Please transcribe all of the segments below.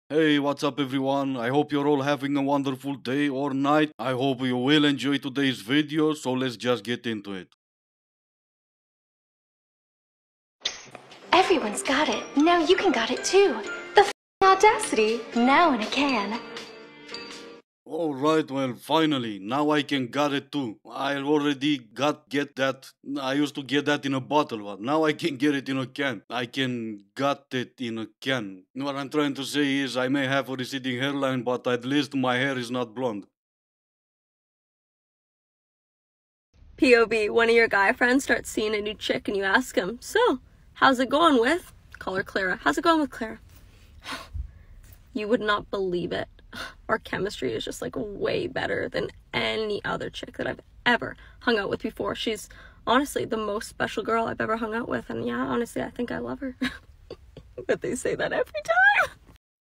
Hey, what's up everyone? I hope you're all having a wonderful day or night. I hope you will enjoy today's video, so let's just get into it. Everyone's got it. Now you can got it too. The audacity, now in a can. Alright, well, finally, now I can get it too. I already get that. I used to get that in a bottle, but now I can get it in a can. I can get it in a can. What I'm trying to say is I may have a receding hairline, but at least my hair is not blonde. POV, one of your guy friends starts seeing a new chick and you ask him, so, how's it going with? Call her Clara. How's it going with Clara? You would not believe it. Our chemistry is just like way better than any other chick that I've ever hung out with before. She's honestly the most special girl I've ever hung out with. And yeah, honestly, I think I love her. But they say that every time.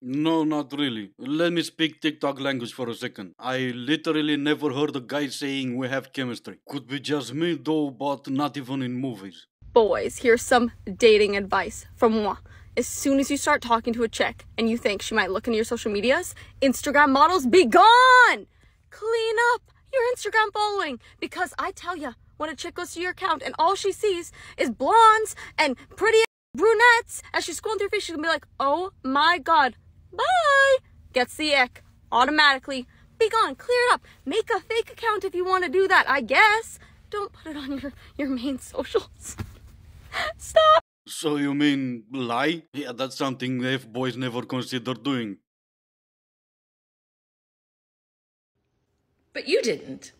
No, not really. Let me speak TikTok language for a second. I literally never heard a guy saying we have chemistry. Could be just me though, but not even in movies. Boys, here's some dating advice from moi. As soon as you start talking to a chick and you think she might look into your social medias, Instagram models, be gone! Clean up your Instagram following. Because I tell ya, when a chick goes to your account and all she sees is blondes and pretty brunettes, as she's scrolling through her face, she's gonna be like, oh my god, bye! Gets the ick automatically. Be gone, clear it up. Make a fake account if you want to do that, I guess. Don't put it on your main socials. Stop! So you mean lie? Yeah, that's something F-boys never consider doing. But you didn't.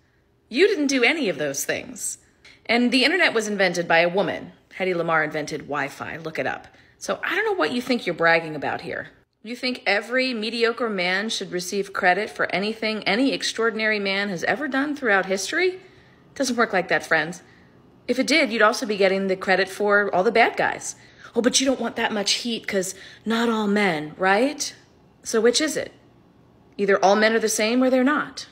You didn't do any of those things. And the internet was invented by a woman. Hedy Lamarr invented Wi-Fi. Look it up. So I don't know what you think you're bragging about here. You think every mediocre man should receive credit for anything any extraordinary man has ever done throughout history? Doesn't work like that, friends. If it did, you'd also be getting the credit for all the bad guys. Oh, but you don't want that much heat because not all men, right? So which is it? Either all men are the same or they're not.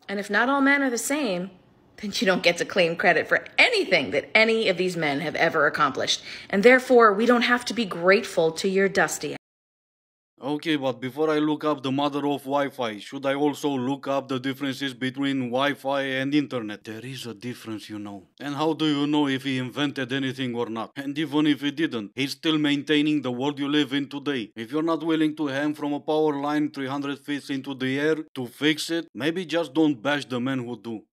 And if not all men are the same, then you don't get to claim credit for anything that any of these men have ever accomplished. And therefore, we don't have to be grateful to your dusty. Okay, but before I look up the mother of Wi-Fi, should I also look up the differences between Wi-Fi and internet? There is a difference, you know. And how do you know if he invented anything or not? And even if he didn't, he's still maintaining the world you live in today. If you're not willing to hang from a power line 300 feet into the air to fix it, maybe just don't bash the men who do.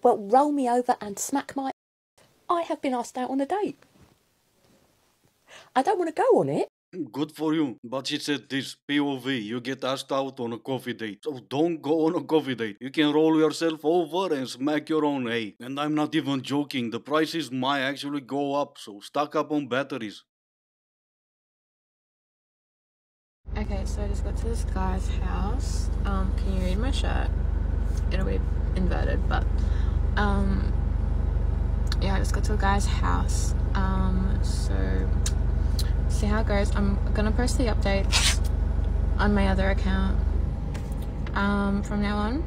Well, roll me over and smack my... I have been asked out on a date. I don't want to go on it. Good for you, but she said this, POV, you get asked out on a coffee date. So don't go on a coffee date. You can roll yourself over and smack your own hay. And I'm not even joking, the prices might actually go up, so stock up on batteries. Okay, so I just got to this guy's house. Can you read my shirt? It'll be inverted, but yeah, I just got to a guy's house. So see how it goes. I'm gonna post the updates on my other account from now on.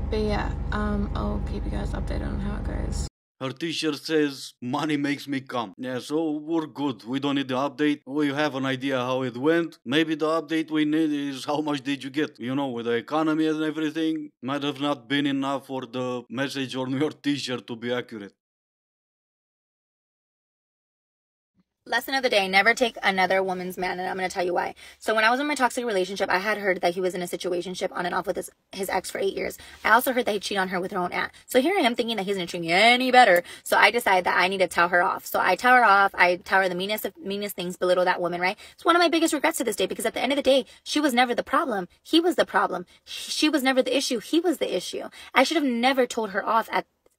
But yeah, I'll keep you guys updated on how it goes. Her t-shirt says, money makes me come. Yeah, so we're good. We don't need the update. We have an idea how it went. Maybe the update we need is how much did you get? You know, with the economy and everything, might have not been enough for the message on your t-shirt to be accurate. Lesson of the day, never take another woman's man, and I'm going to tell you why. So when I was in my toxic relationship, I had heard that he was in a situationship on and off with his ex for 8 years. I also heard that he cheated on her with her own aunt. So here I am thinking that he's going to treat me any better. So I decide that I need to tell her off. So I tell her off. I tell her the meanest things, belittle that woman, right? It's one of my biggest regrets to this day because at the end of the day, she was never the problem. He was the problem. She was never the issue. He was the issue. I should have never told her off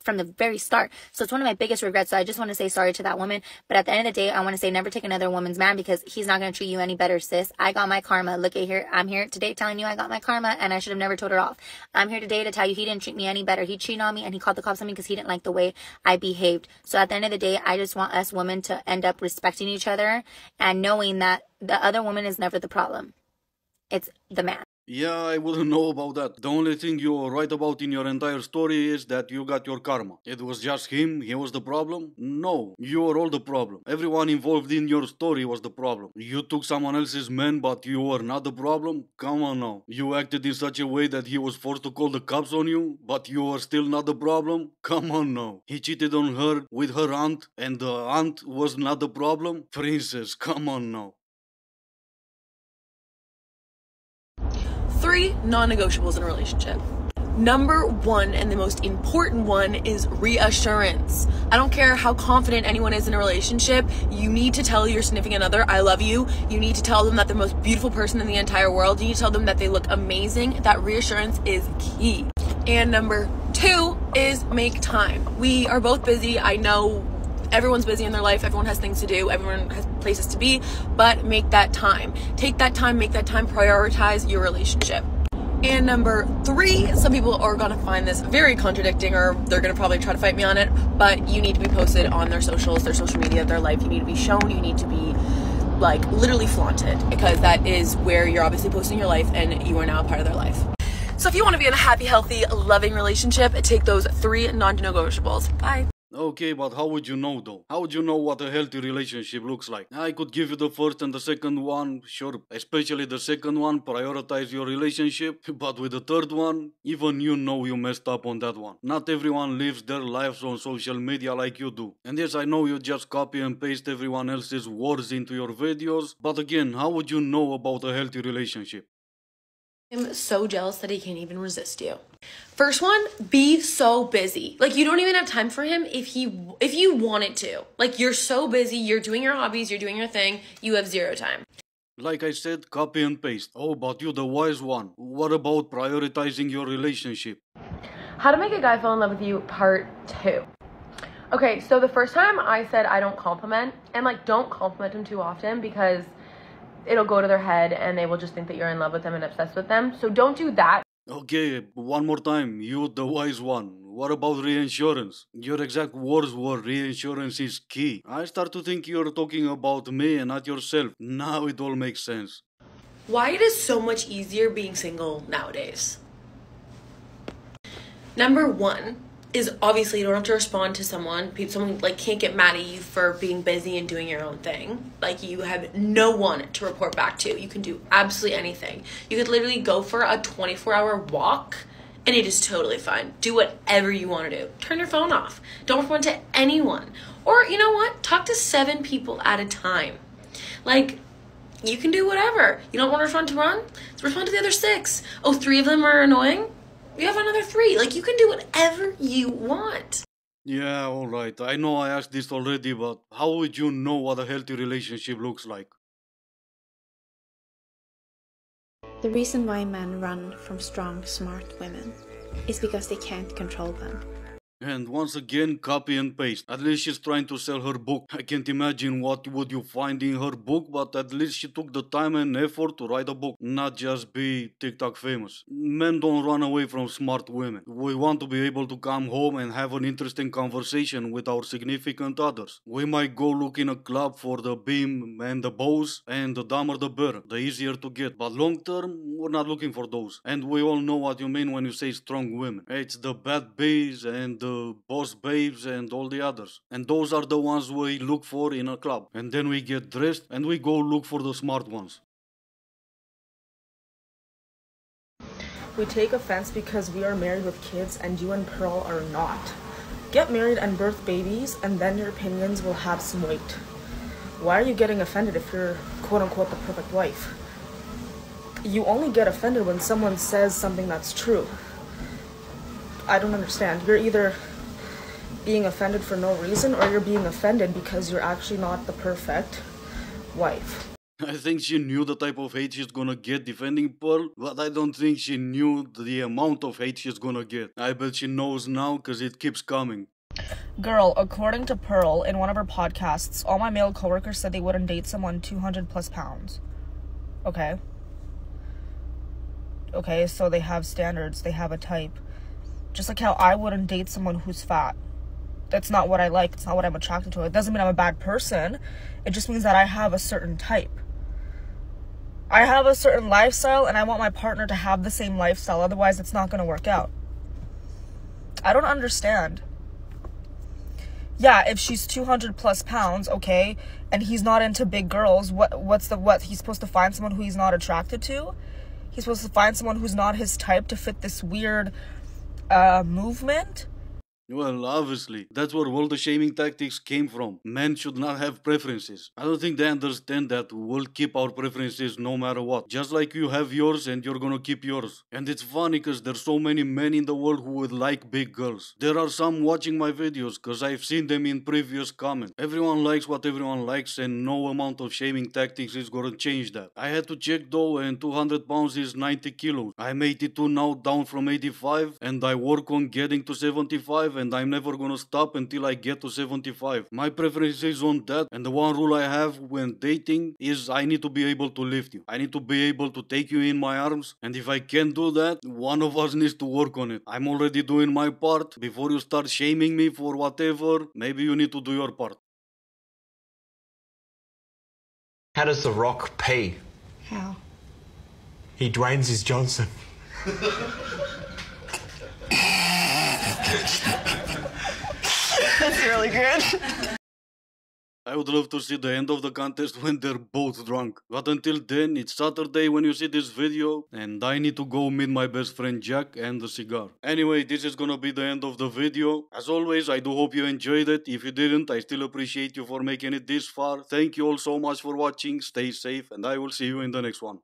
from the very start. So it's one of my biggest regrets. So I just want to say sorry to that woman. But at the end of the day, I want to say never take another woman's man because he's not going to treat you any better, sis. I got my karma. Look at here. I'm here today telling you I got my karma and I should have never told her off. I'm here today to tell you he didn't treat me any better. He cheated on me and he called the cops on me because he didn't like the way I behaved. So at the end of the day, I just want us women to end up respecting each other and knowing that the other woman is never the problem. It's the man. Yeah, I wouldn't know about that. The only thing you're right about in your entire story is that you got your karma. It was just him, he was the problem? No, you are all the problem. Everyone involved in your story was the problem. You took someone else's man, but you were not the problem? Come on now. You acted in such a way that he was forced to call the cops on you, but you are still not the problem? Come on now. He cheated on her with her aunt, and the aunt was not the problem? Princess, come on now. 3 non-negotiables in a relationship. Number 1, and the most important one, is reassurance. I don't care how confident anyone is in a relationship, you need to tell your significant other, I love you. You need to tell them that they're the most beautiful person in the entire world. You need to tell them that they look amazing. That reassurance is key. And number 2 is make time. We are both busy. I know everyone's busy in their life. Everyone has things to do. Everyone has places to be, but make that time. Take that time, make that time, prioritize your relationship. And number 3, some people are gonna find this very contradicting, or they're gonna probably try to fight me on it, but you need to be posted on their socials, their social media, their life. You need to be shown, you need to be like literally flaunted, because that is where you're obviously posting your life and you are now a part of their life. So if you want to be in a happy, healthy, loving relationship, take those 3 non-negotiables. Bye. Okay, but how would you know though? How would you know what a healthy relationship looks like? I could give you the first and the second one, sure, especially the second one, prioritize your relationship, but with the third one, even you know you messed up on that one. Not everyone lives their lives on social media like you do. And yes, I know you just copy and paste everyone else's words into your videos, but again, how would you know about a healthy relationship? I'm so jealous that he can't even resist you. First one, be so busy. Like, you don't even have time for him if you wanted to. Like, you're so busy, you're doing your hobbies, you're doing your thing, you have 0 time. Like I said, copy and paste. Oh, but you the wise one. What about prioritizing your relationship? How to make a guy fall in love with you, part 2. Okay, so the first time I said I don't compliment, and like, don't compliment him too often, because it'll go to their head and they will just think that you're in love with them and obsessed with them. So don't do that. Okay, one more time. You the wise one. What about reinsurance? Your exact words were reinsurance is key. I start to think you're talking about me and not yourself. Now it all makes sense. Why it is so much easier being single nowadays. Number 1 is obviously you don't have to respond to someone. Someone like can't get mad at you for being busy and doing your own thing. Like, you have no one to report back to. You can do absolutely anything. You could literally go for a 24-hour walk and it is totally fine. Do whatever you want to do. Turn your phone off. Don't respond to anyone. Or, you know what? Talk to 7 people at a time. Like, you can do whatever. You don't want to respond to one? Respond to the other 6. Oh, 3 of them are annoying? You have another 3. Like, you can do whatever you want. Yeah, alright. I know I asked this already, but how would you know what a healthy relationship looks like? The reason why men run from strong, smart women is because they can't control them. And once again, copy and paste. At least she's trying to sell her book. I can't imagine what would you find in her book, but at least she took the time and effort to write a book, not just be TikTok famous. Men don't run away from smart women. We want to be able to come home and have an interesting conversation with our significant others. We might go look in a club for the beam and the bows, and the dumber the better, the easier to get. But long term, we're not looking for those. And we all know what you mean when you say strong women. It's the bad bees and the boss babes and all the others. And those are the ones we look for in a club. And then we get dressed and we go look for the smart ones. We take offense because we are married with kids and you and Pearl are not. Get married and birth babies and then your opinions will have some weight. Why are you getting offended if you're quote-unquote the perfect wife? You only get offended when someone says something that's true. I don't understand. You're either being offended for no reason or you're being offended because you're actually not the perfect wife. I think she knew the type of hate she's gonna get defending Pearl, but I don't think she knew the amount of hate she's gonna get. I bet she knows now because it keeps coming. Girl, according to Pearl, in one of her podcasts, all my male coworkers said they wouldn't date someone 200 plus pounds. Okay, so they have standards, they have a type. Just like how I wouldn't date someone who's fat. That's not what I like. It's not what I'm attracted to. It doesn't mean I'm a bad person. It just means that I have a certain type. I have a certain lifestyle and I want my partner to have the same lifestyle. Otherwise, it's not going to work out. I don't understand. Yeah, if she's 200 plus pounds, okay, and he's not into big girls, what? He's supposed to find someone who he's not attracted to? He's supposed to find someone who's not his type to fit this weird movement? Well, obviously, that's where all the shaming tactics came from. Men should not have preferences. I don't think they understand that we'll keep our preferences no matter what. Just like you have yours and you're gonna keep yours. And it's funny because there's so many men in the world who would like big girls. There are some watching my videos because I've seen them in previous comments. Everyone likes what everyone likes and no amount of shaming tactics is gonna change that. I had to check though, and 200 pounds is 90 kilos. I'm 82 now, down from 85, and I work on getting to 75, and I'm never gonna stop until I get to 75. My preference is on that, and the one rule I have when dating is I need to be able to lift you. I need to be able to take you in my arms, and if I can't do that, one of us needs to work on it. I'm already doing my part. Before you start shaming me for whatever, maybe you need to do your part. How does The Rock pee? How? He Dwayne's his Johnson. That's really good. I would love to see the end of the contest when they're both drunk. But until then, it's Saturday when you see this video, and I need to go meet my best friend Jack and the cigar. Anyway, this is gonna be the end of the video. As always, I do hope you enjoyed it. If you didn't, I still appreciate you for making it this far. Thank you all so much for watching. Stay safe, and I will see you in the next one.